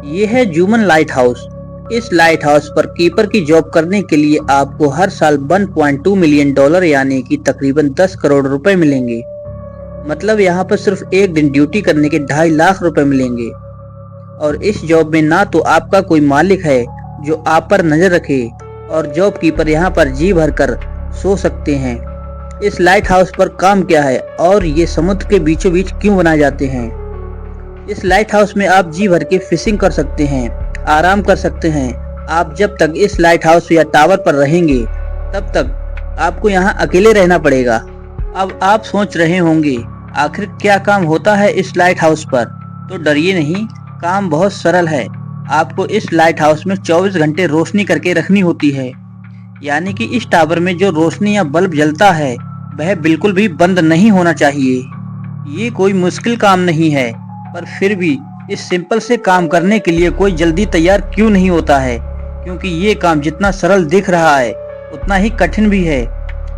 ये है Juman light house. इस लाइट हाउस पर कीपर की जॉब करने के लिए आपको हर साल 1.2 मिलियन डॉलर यानी कि तकरीबन 10 करोड़ रुपए मिलेंगे। मतलब यहाँ पर सिर्फ एक दिन ड्यूटी करने के 2.5 लाख रुपए मिलेंगे। और इस जॉब में ना तो आपका कोई मालिक है जो आप पर नजर रखे, और जॉब कीपर यहाँ पर जी भर कर सो सकते हैं। इस लाइट हाउस पर काम क्या है और ये समुद्र के बीचों बीच क्यों बनाए जाते हैं। इस लाइट हाउस में आप जी भर के फिशिंग कर सकते हैं, आराम कर सकते हैं। आप जब तक इस लाइट हाउस या टावर पर रहेंगे तब तक आपको यहाँ अकेले रहना पड़ेगा। अब आप सोच रहे होंगे आखिर क्या काम होता है इस लाइट हाउस पर, तो डरिए नहीं, काम बहुत सरल है। आपको इस लाइट हाउस में 24 घंटे रोशनी करके रखनी होती है, यानी कि इस टावर में जो रोशनी या बल्ब जलता है वह बिल्कुल भी बंद नहीं होना चाहिए। ये कोई मुश्किल काम नहीं है, पर फिर भी इस सिंपल से काम करने के लिए कोई जल्दी तैयार क्यों नहीं होता है, क्योंकि ये काम जितना सरल दिख रहा है उतना ही कठिन भी है।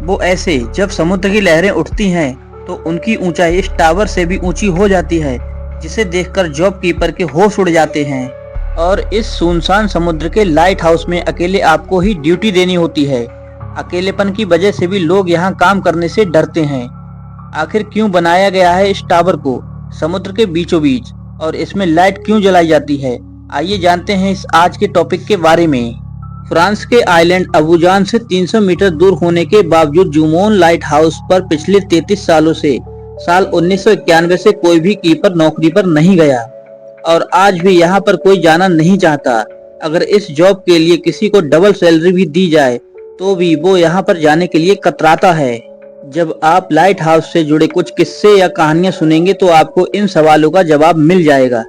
वो ऐसे जब समुद्र की लहरें उठती हैं तो उनकी ऊंचाई इस टावर से भी ऊंची हो जाती है, जिसे देखकर जॉब कीपर के होश उड़ जाते हैं। और इस सुनसान समुद्र के लाइट हाउस में अकेले आपको ही ड्यूटी देनी होती है। अकेलेपन की वजह से भी लोग यहाँ काम करने से डरते हैं। आखिर क्यों बनाया गया है इस टावर को समुद्र के बीचों बीच, और इसमें लाइट क्यों जलाई जाती है, आइए जानते हैं इस आज के टॉपिक के बारे में। फ्रांस के आइलैंड अबुजान से 300 मीटर दूर होने के बावजूद जुमोन लाइट हाउस पर पिछले 33 सालों से साल 1991 से कोई भी कीपर नौकरी पर नहीं गया, और आज भी यहाँ पर कोई जाना नहीं चाहता। अगर इस जॉब के लिए किसी को डबल सैलरी भी दी जाए तो भी वो यहाँ पर जाने के लिए कतराता है। जब आप लाइट हाउस से जुड़े कुछ किस्से या कहानियां सुनेंगे तो आपको इन सवालों का जवाब मिल जाएगा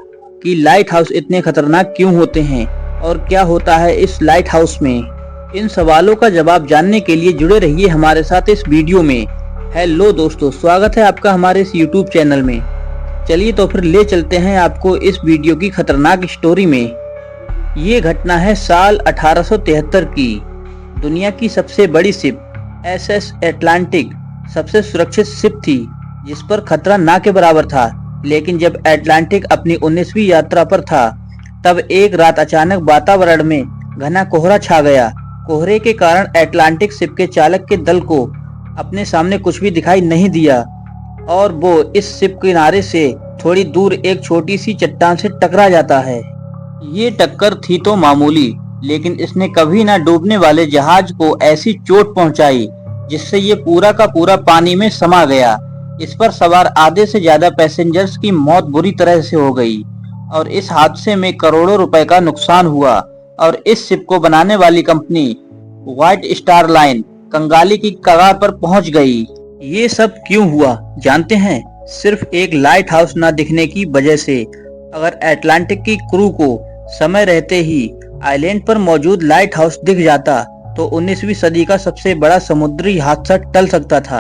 कि लाइट हाउस इतने खतरनाक क्यों होते हैं और क्या होता है इस लाइट हाउस में। इन सवालों का जवाब जानने के लिए जुड़े रहिए हमारे साथ इस वीडियो में। हेलो दोस्तों, स्वागत है आपका हमारे इस यूट्यूब चैनल में। चलिए तो फिर ले चलते हैं आपको इस वीडियो की खतरनाक स्टोरी में। ये घटना है साल 1873 की। दुनिया की सबसे बड़ी शिप एसएस एटलांटिक सबसे सुरक्षित शिप थी, जिस पर खतरा ना के बराबर था। लेकिन जब एटलांटिक अपनी 19वीं यात्रा पर था तब एक रात अचानक वातावरण में घना कोहरा छा गया। कोहरे के कारण एटलांटिक शिप के चालक के दल को अपने सामने कुछ भी दिखाई नहीं दिया, और वो इस शिप किनारे से थोड़ी दूर एक छोटी सी चट्टान से टकरा जाता है। ये टक्कर थी तो मामूली, लेकिन इसने कभी ना डूबने वाले जहाज को ऐसी चोट पहुंचाई जिससे ये पूरा का पूरा पानी में समा गया। इस पर सवार आधे से ज्यादा पैसेंजर्स की मौत बुरी तरह से हो गई, और इस हादसे में करोड़ों रुपए का नुकसान हुआ। और इस शिप को बनाने वाली कंपनी व्हाइट स्टार लाइन कंगाली की कगार पर पहुंच गई। ये सब क्यों हुआ जानते हैं? सिर्फ एक लाइट हाउस न दिखने की वजह से। अगर एटलांटिक की क्रू को समय रहते ही आइलैंड पर मौजूद लाइट हाउस दिख जाता तो 19वीं सदी का सबसे बड़ा समुद्री हादसा टल सकता था,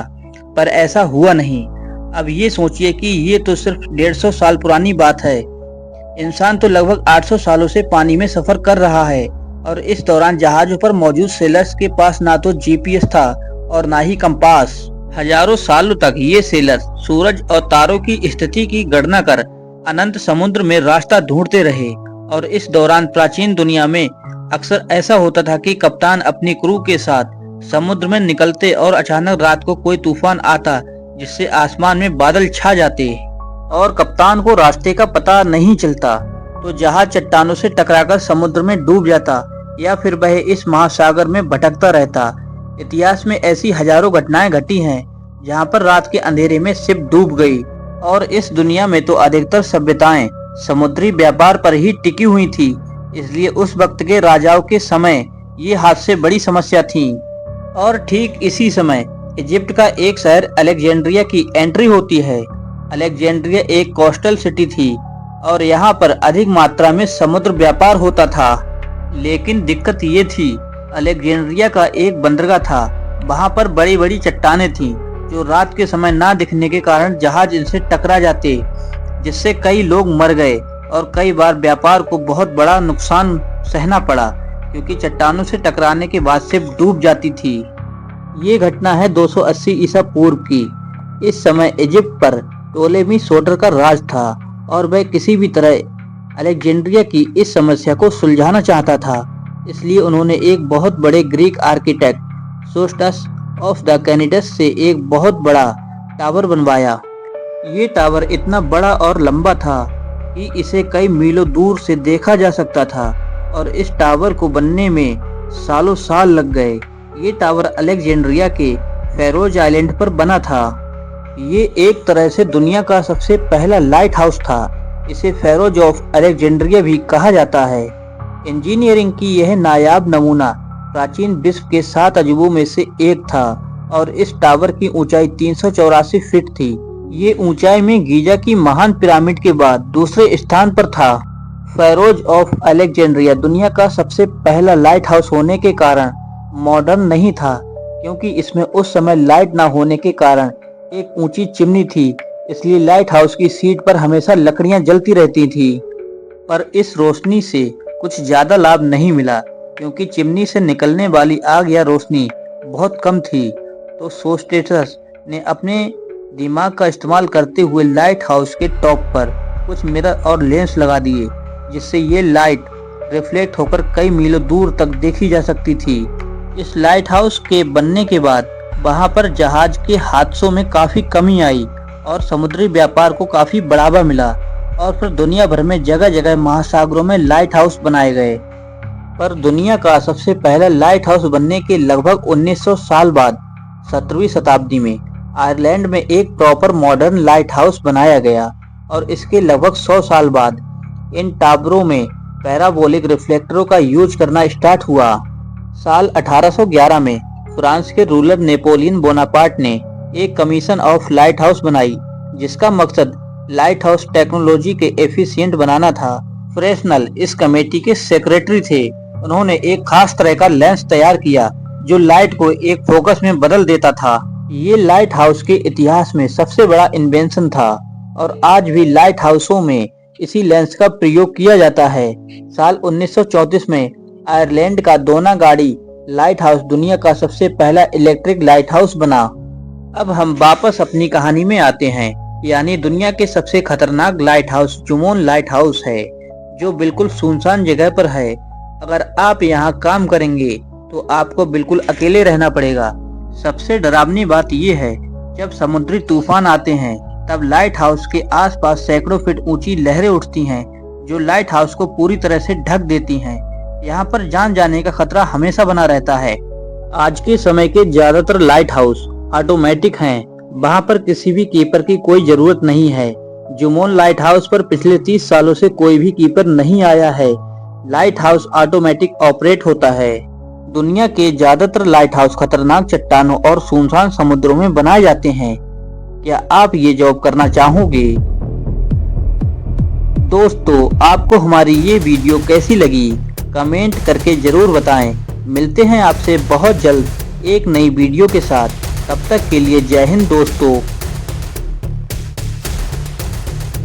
पर ऐसा हुआ नहीं। अब ये सोचिए कि ये तो सिर्फ 150 साल पुरानी बात है। इंसान तो लगभग 800 सालों से पानी में सफर कर रहा है, और इस दौरान जहाजों पर मौजूद सेलर्स के पास ना तो जीपीएस था और ना ही कंपास। हजारों सालों तक ये सेलर सूरज और तारों की स्थिति की गणना कर अनंत समुद्र में रास्ता ढूंढते रहे। और इस दौरान प्राचीन दुनिया में अक्सर ऐसा होता था कि कप्तान अपनी क्रू के साथ समुद्र में निकलते और अचानक रात को कोई तूफान आता जिससे आसमान में बादल छा जाते और कप्तान को रास्ते का पता नहीं चलता, तो जहाज चट्टानों से टकराकर समुद्र में डूब जाता या फिर वह इस महासागर में भटकता रहता। इतिहास में ऐसी हजारों घटनाएं घटी हैं जहां पर रात के अंधेरे में शिप डूब गई। और इस दुनिया में तो अधिकतर सभ्यताएं समुद्री व्यापार पर ही टिकी हुई थी, इसलिए उस वक्त के राजाओं के समय ये हादसे बड़ी समस्या थी। और ठीक इसी समय इजिप्ट का एक शहर अलेक्जेंड्रिया की एंट्री होती है। अलेक्जेंड्रिया एक कोस्टल सिटी थी और यहाँ पर अधिक मात्रा में समुद्र व्यापार होता था। लेकिन दिक्कत ये थी, अलेक्जेंड्रिया का एक बंदरगाह था। वहाँ पर बड़ी बड़ी चट्टानें थीं जो रात के समय ना दिखने के कारण जहाज इनसे टकरा जाते, जिससे कई लोग मर गए और कई बार व्यापार को बहुत बड़ा नुकसान सहना पड़ा, क्योंकि चट्टानों से टकराने के बाद शिप डूब जाती थी। ये घटना है 280 ईसा पूर्व की। इस समय इजिप्ट पर टोलेमी सोटर का राज था और वह किसी भी तरह अलेक्जेंड्रिया की इस समस्या को सुलझाना चाहता था, इसलिए उन्होंने एक बहुत बड़े ग्रीक आर्किटेक्ट सोस्टस ऑफ द कैनिडस से एक बहुत बड़ा टावर बनवाया। ये टावर इतना बड़ा और लंबा था कि इसे कई मीलों दूर से देखा जा सकता था और इस टावर को बनने में सालों साल लग गए। ये टावर अलेक्जेंड्रिया के फेरोज आइलैंड पर बना था। ये एक तरह से दुनिया का सबसे पहला लाइट हाउस था। इसे फेरोज ऑफ अलेक्जेंड्रिया भी कहा जाता है। इंजीनियरिंग की यह नायाब नमूना प्राचीन विश्व के 7 अजूबों में से एक था और इस टावर की ऊंचाई 384 फीट थी। ये ऊंचाई में गीजा की महान पिरामिड के बाद दूसरे स्थान पर था। फेरोज ऑफ अलेक्जेंड्रिया दुनिया का सबसे पहला लाइट हाउस होने के कारण मॉडर्न नहीं था, क्योंकि इसमें उस समय लाइट न होने के कारण एक ऊंची चिमनी थी, इसलिए लाइट हाउस की सीट पर हमेशा लकड़ियां जलती रहती थी। पर इस रोशनी से कुछ ज्यादा लाभ नहीं मिला, क्योंकि चिमनी से निकलने वाली आग या रोशनी बहुत कम थी। तो सोस्टेटस ने अपने दिमाग का इस्तेमाल करते हुए लाइट हाउस के टॉप पर कुछ मिरर और लेंस लगा दिए, जिससे ये लाइट रिफ्लेक्ट होकर कई मीलों दूर तक देखी जा सकती थी। इस लाइट हाउस के बनने के बाद वहां पर जहाज के हादसों में काफी कमी आई और समुद्री व्यापार को काफी बढ़ावा मिला और फिर दुनिया भर में जगह जगह महासागरों में लाइट हाउस बनाए गए। पर दुनिया का सबसे पहला लाइट हाउस बनने के लगभग 1900 साल बाद 17वीं शताब्दी में आयरलैंड में एक प्रॉपर मॉडर्न लाइट हाउस बनाया गया और इसके लगभग 100 साल बाद इन टावरों में पैराबोलिक रिफ्लेक्टरों का यूज करना स्टार्ट हुआ। साल 1811 में फ्रांस के रूलर नेपोलियन बोनापार्ट ने एक कमीशन ऑफ लाइट हाउस बनाई, जिसका मकसद लाइट हाउस टेक्नोलॉजी के एफिशिएंट बनाना था। फ्रेस्नेल इस कमेटी के सेक्रेटरी थे। उन्होंने एक खास तरह का लेंस तैयार किया जो लाइट को एक फोकस में बदल देता था। ये लाइट हाउस के इतिहास में सबसे बड़ा इन्वेंशन था और आज भी लाइट हाउसों में इसी लेंस का प्रयोग किया जाता है। साल 1934 में आयरलैंड का दोनागाड़ी लाइट हाउस दुनिया का सबसे पहला इलेक्ट्रिक लाइट हाउस बना। अब हम वापस अपनी कहानी में आते हैं, यानी दुनिया के सबसे खतरनाक लाइट हाउस जुमोन लाइट हाउस है, जो बिल्कुल सुनसान जगह पर है। अगर आप यहाँ काम करेंगे तो आपको बिल्कुल अकेले रहना पड़ेगा। सबसे डरावनी बात यह है, जब समुद्री तूफान आते हैं तब लाइट हाउस के आसपास सैकड़ों फीट ऊंची लहरें उठती हैं, जो लाइट हाउस को पूरी तरह से ढक देती हैं। यहाँ पर जान जाने का खतरा हमेशा बना रहता है। आज के समय के ज्यादातर लाइट हाउस ऑटोमेटिक हैं, वहाँ पर किसी भी कीपर की कोई जरूरत नहीं है। जुमोन लाइट हाउस पर पिछले 30 सालों से कोई भी कीपर नहीं आया है। लाइट हाउस ऑटोमेटिक ऑपरेट होता है। दुनिया के ज्यादातर लाइट हाउस खतरनाक चट्टानों और सुनसान समुद्रों में बनाए जाते हैं। क्या आप ये जॉब करना चाहोगे? दोस्तों, आपको हमारी ये वीडियो कैसी लगी कमेंट करके जरूर बताएं। मिलते हैं आपसे बहुत जल्द एक नई वीडियो के साथ। तब तक के लिए जय हिंद दोस्तों।